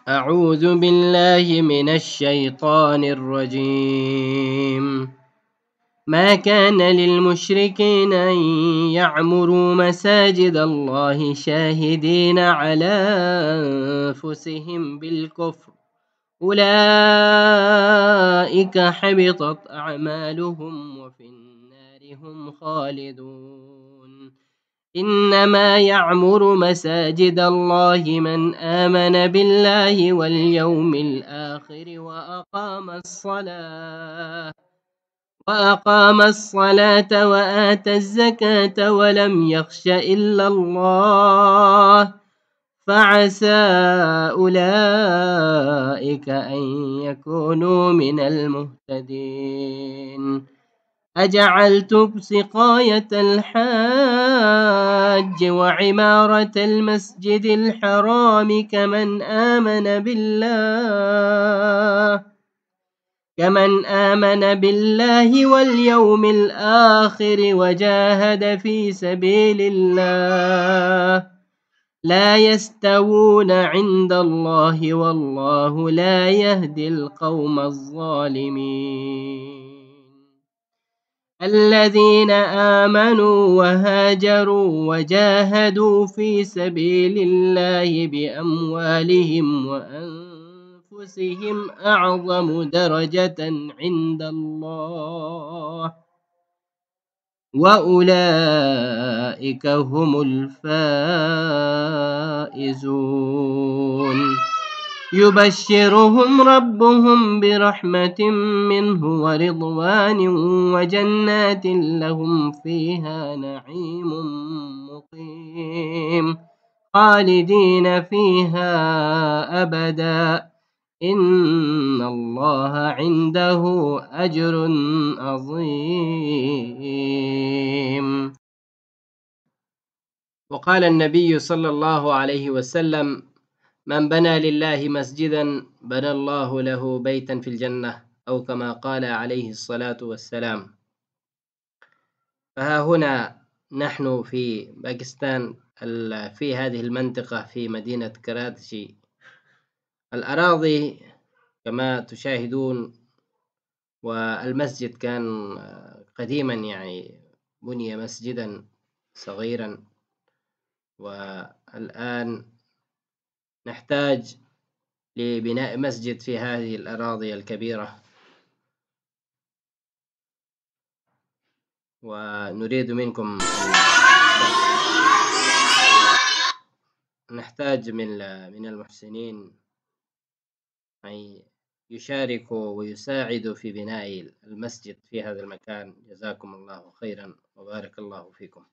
أعوذ بالله من الشيطان الرجيم. ما كان للمشركين أن يعمروا مساجد الله شاهدين على أنفسهم بالكفر، أولئك حبطت أعمالهم وفي النار هم خالدون. إنما يعمر مساجد الله من آمن بالله واليوم الآخر وأقام الصلاة وآتى الزكاة ولم يخش إلا الله، فعسى أولئك أن يكونوا من المهتدين. أجعلتم سقاية الحاج وعمارة المسجد الحرام كمن آمن بالله واليوم الآخر وجاهد في سبيل الله، لا يستوون عند الله والله لا يهدي القوم الظالمين. الذين آمنوا وهاجروا وجاهدوا في سبيل الله بأموالهم وأنفسهم أعظم درجة عند الله، وأولئك هم الفائزون. يبشرهم ربهم برحمة منه ورضوان وجنات لهم فيها نعيم مقيم خالدين فيها أبدا، إن الله عنده أجر عظيم. وقال النبي صلى الله عليه وسلم: من بنى لله مسجدا بنى الله له بيتا في الجنة، أو كما قال عليه الصلاة والسلام. فها هنا نحن في باكستان، في هذه المنطقة في مدينة كراتشي. الأراضي كما تشاهدون، والمسجد كان قديما يعني بني مسجدا صغيرا، والآن نحتاج لبناء مسجد في هذه الأراضي الكبيرة، ونريد منكم نحتاج من المحسنين أن يشاركوا ويساعدوا في بناء المسجد في هذا المكان. جزاكم الله خيرا وبارك الله فيكم.